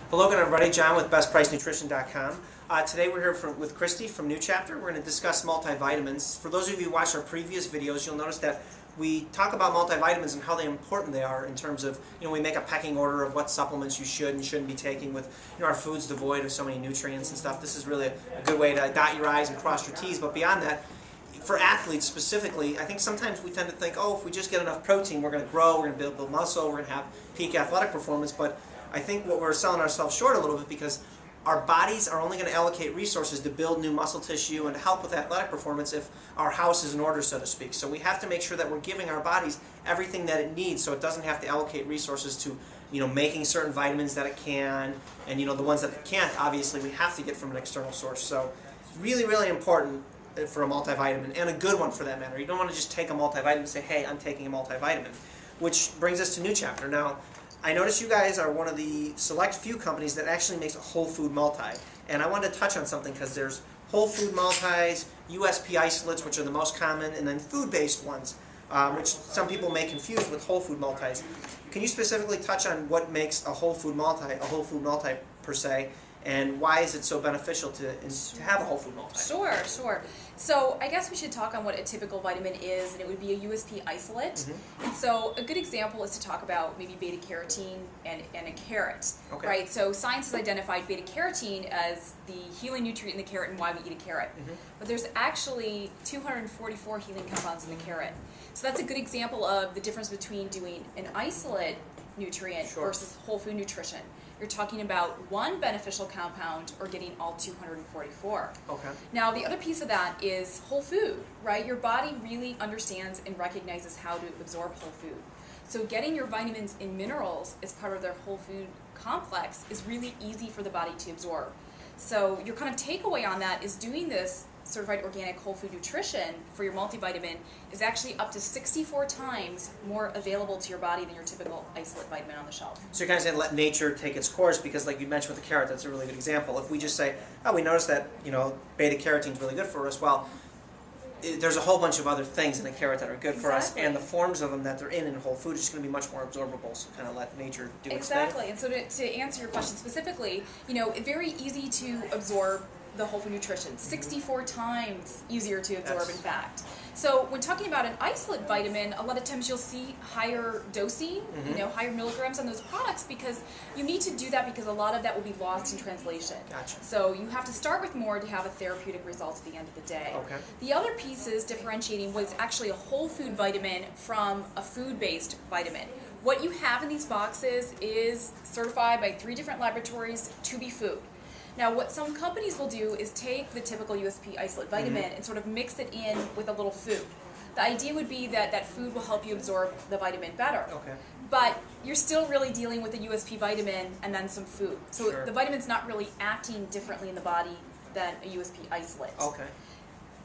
Hello again, everybody. John with BestPriceNutrition.com. Today we're here with Christy from New Chapter. We're going to discuss multivitamins. For those of you who watched our previous videos, you'll notice that we talk about multivitamins and how important they are in terms of, we make a pecking order of what supplements you should and shouldn't be taking with, our food's devoid of so many nutrients and stuff. This is really a good way to dot your I's and cross your T's, but beyond that, for athletes specifically, I think sometimes we tend to think, if we just get enough protein, we're going to grow, we're going to build muscle, we're going to have peak athletic performance, but I think what we're selling ourselves short a little bit because our bodies are only going to allocate resources to build new muscle tissue and to help with athletic performance if our house is in order, so to speak. So we have to make sure that we're giving our bodies everything that it needs so it doesn't have to allocate resources to, making certain vitamins that it can, and, the ones that it can't, obviously, we have to get from an external source. So really, really important for a multivitamin, and a good one for that matter. You don't want to just take a multivitamin and say, hey, I'm taking a multivitamin, which brings us to New Chapter. Now, I notice you guys are one of the select few companies that actually makes a whole food multi. And I wanted to touch on something because there's whole food multis, USP isolates, which are the most common, and then food-based ones, which some people may confuse with whole food multis. Can you specifically touch on what makes a whole food multi per se, and why is it so beneficial to have a whole food multi? Sure. So I guess we should talk on what a typical vitamin is, and it would be a USP isolate. Mm-hmm. And so a good example is to talk about maybe beta-carotene and a carrot, okay. Right? So science has identified beta-carotene as the healing nutrient in the carrot and why we eat a carrot. Mm-hmm. But there's actually 244 healing compounds in the carrot. So that's a good example of the difference between doing an isolate nutrient versus whole food nutrition. You're talking about one beneficial compound or getting all 244. Okay. Now, the other piece of that is whole food, right? Your body really understands and recognizes how to absorb whole food. So getting your vitamins and minerals as part of their whole food complex is really easy for the body to absorb. So your kind of takeaway on that is doing this certified organic whole food nutrition for your multivitamin is actually up to 64 times more available to your body than your typical isolate vitamin on the shelf. So you're kind of saying let nature take its course because, like you mentioned with the carrot, that's a really good example. If we just say, we noticed that beta-carotene is really good for us, well, there's a whole bunch of other things in the carrot that are good for us, and the forms of them that they're in whole food is just going to be much more absorbable. So kind of let nature do its thing. Exactly. And so to answer your question specifically, very easy to absorb the whole food nutrition, 64 times easier to absorb, in fact. So when talking about an isolate vitamin, a lot of times you'll see higher dosing, higher milligrams on those products because you need to do that because a lot of that will be lost in translation. Gotcha. So you have to start with more to have a therapeutic result at the end of the day. Okay. The other piece is differentiating what's actually a whole food vitamin from a food-based vitamin. What you have in these boxes is certified by 3 different laboratories to be food. Now, what some companies will do is take the typical USP isolate vitamin and sort of mix it in with a little food. The idea would be that that food will help you absorb the vitamin better. Okay. But you're still really dealing with a USP vitamin and then some food. So the vitamin's not really acting differently in the body than a USP isolate. Okay.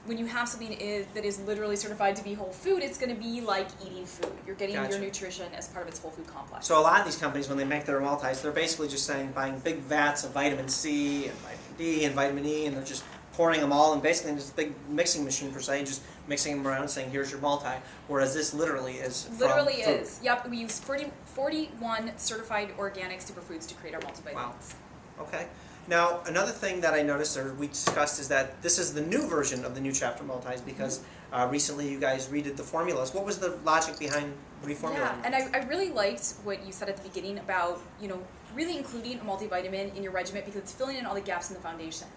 When you have something that is literally certified to be whole food, it's going to be like eating food. You're getting your nutrition as part of its whole food complex. So a lot of these companies, when they make their multis, they're basically just buying big vats of vitamin C and vitamin D and vitamin E, and they're just pouring them all in basically in this big mixing machine per se, and just mixing them around and saying, here's your multi. Whereas this literally is from food. Yep, we use 41 certified organic superfoods to create our multivitamins. Wow. Okay. Now, another thing that I noticed, or we discussed, is that this is the new version of the New Chapter multis because recently you guys redid the formulas. What was the logic behind reformulating? Yeah, and I really liked what you said at the beginning about, really including a multivitamin in your regimen because it's filling in all the gaps in the foundation.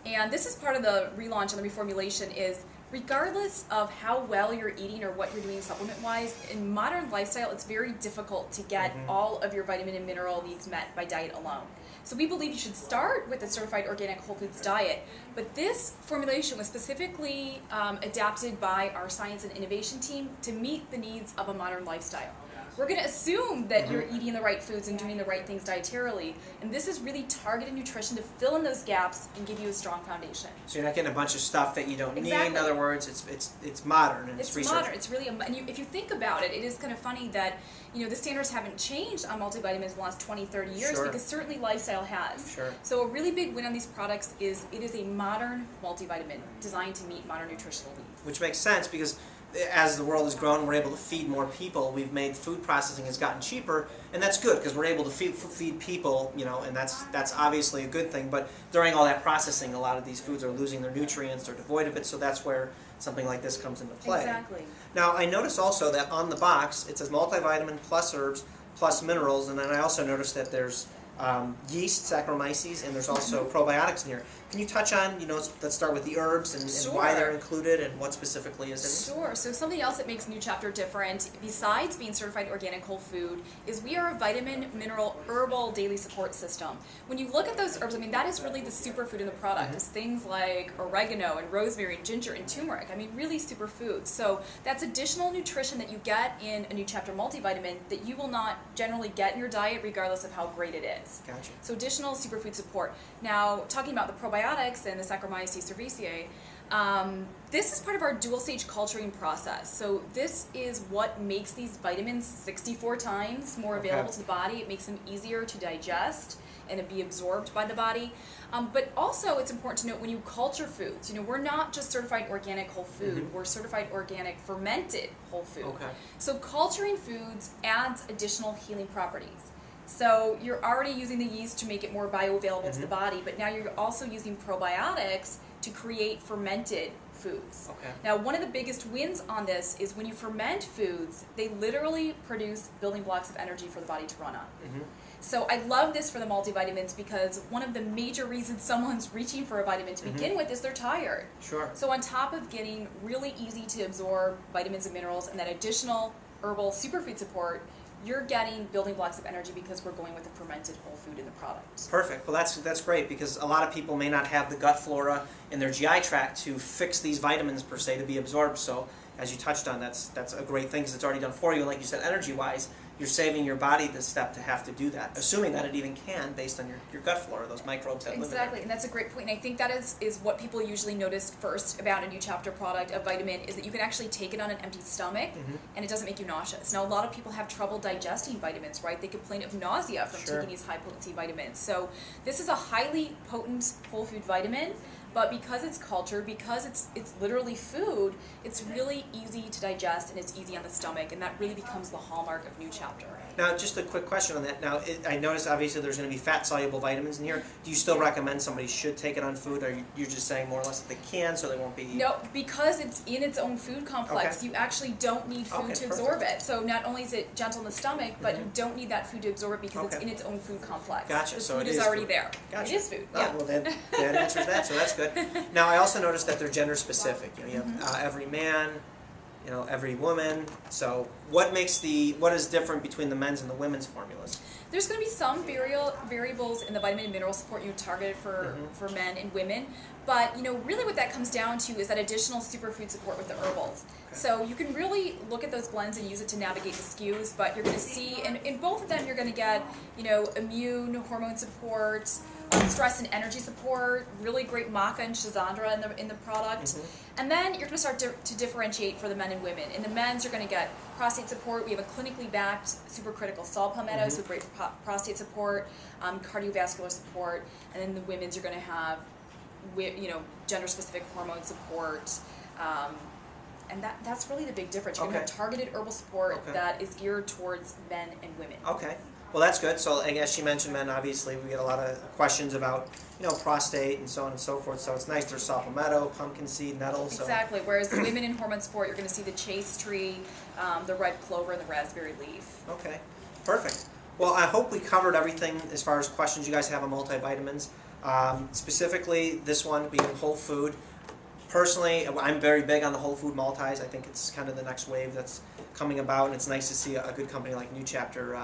And this is part of the relaunch and the reformulation is regardless of how well you're eating or what you're doing supplement-wise, in modern lifestyle, it's very difficult to get all of your vitamin and mineral needs met by diet alone. So we believe you should start with a certified organic whole foods diet, but this formulation was specifically adapted by our science and innovation team to meet the needs of a modern lifestyle. We're going to assume that you're eating the right foods and doing the right things dietarily, and this is really targeted nutrition to fill in those gaps and give you a strong foundation. So you're not getting a bunch of stuff that you don't need. In other words, it's modern and it's research. Modern. It's really if you think about it, it is kind of funny that the standards haven't changed on multivitamins in the last 20, 30 years because certainly lifestyle has. Sure. So a really big win on these products is it is a modern multivitamin designed to meet modern nutritional needs. Which makes sense because as the world has grown, we're able to feed more people. We've made food processing has gotten cheaper, and that's good because we're able to feed people, and that's obviously a good thing. But during all that processing, a lot of these foods are losing their nutrients or devoid of it, so that's where something like this comes into play. Exactly. Now, I notice also that on the box it says multivitamin plus herbs plus minerals, and then I also noticed that there's yeast, Saccharomyces, and there's also probiotics in here. Can you touch on, let's start with the herbs and why they're included and what specifically is in it? Sure. So something else that makes New Chapter different, besides being certified organic whole food, is we are a vitamin, mineral, herbal daily support system. When you look at those herbs, that is really the superfood in the product. It's things like oregano and rosemary and ginger and turmeric. Really superfoods. So that's additional nutrition that you get in a New Chapter multivitamin that you will not generally get in your diet regardless of how great it is. Gotcha. So additional superfood support. Now, talking about the probiotics and the Saccharomyces cerevisiae, this is part of our dual-stage culturing process. So this is what makes these vitamins 64 times more available to the body. It makes them easier to digest and to be absorbed by the body. But also, it's important to note when you culture foods, we're not just certified organic whole food, we're certified organic fermented whole food. So culturing foods adds additional healing properties. So you're already using the yeast to make it more bioavailable to the body, but now you're also using probiotics to create fermented foods. Now, one of the biggest wins on this is when you ferment foods, they literally produce building blocks of energy for the body to run on. So I love this for the multivitamins because one of the major reasons someone's reaching for a vitamin to begin with is they're tired. So on top of getting really easy to absorb vitamins and minerals and that additional herbal superfood support, you're getting building blocks of energy because we're going with a fermented whole food in the product. Perfect. Well, that's great because a lot of people may not have the gut flora in their GI tract to fix these vitamins per se to be absorbed. So as you touched on, that's a great thing because it's already done for you. And like you said, energy-wise, you're saving your body the step to have to do that, assuming that it even can based on your gut flora, those microbes that live in there. Exactly, and that's a great point. And I think that is what people usually notice first about a New Chapter product, a vitamin, is that you can actually take it on an empty stomach and it doesn't make you nauseous. Now, a lot of people have trouble digesting vitamins, right? They complain of nausea from taking these high-potency vitamins. So this is a highly potent whole food vitamin, but because it's cultured, because it's literally food, it's really easy to digest and it's easy on the stomach, and that really becomes the hallmark of New Chapter. Now, just a quick question on that. Now, I noticed obviously there's going to be fat-soluble vitamins in here. Do you still recommend somebody should take it on food, or are you just saying more or less that they can so they won't be... No, because it's in its own food complex, you actually don't need food to absorb it. So not only is it gentle in the stomach, but you don't need that food to absorb it because it's in its own food complex. Gotcha. The so food it is already food. there. Gotcha. It is food. Oh, well, that answers that, so that's good. Now, I also noticed that they're gender-specific. You have every man, every woman. So what is different between the men's and the women's formulas? There's going to be some variables in the vitamin and mineral support targeted for men and women, but really what that comes down to is that additional superfood support with the herbals. So you can really look at those blends and use it to navigate the SKUs, but you're going to see in both of them you're going to get immune hormone support, stress and energy support, really great maca and schizandra in the product. And then you're going to start to differentiate for the men and women. In the men's, you're going to get prostate support. We have a clinically backed supercritical saw palmetto, so great for prostate support, cardiovascular support. And then the women's, you're going to have gender-specific hormone support. And that's really the big difference. You're going to have targeted herbal support that is geared towards men and women. Well, that's good. So I guess she mentioned men. Obviously, we get a lot of questions about, prostate and so on and so forth. So it's nice. There's saw palmetto, pumpkin seed, nettle. So. Exactly. Whereas the women in hormone support, you're going to see the chaste tree, the red clover, and the raspberry leaf. Okay. Perfect. Well, I hope we covered everything as far as questions you guys have on multivitamins. Specifically, this one being whole food. Personally, I'm very big on the whole food multis. I think it's kind of the next wave that's coming about, and it's nice to see a good company like New Chapter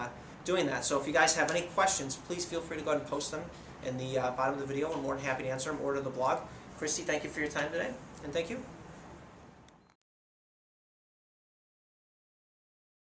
doing that. So if you guys have any questions, please feel free to go ahead and post them in the bottom of the video. I'm more than happy to answer them or to the blog. Christy, thank you for your time today, and thank you.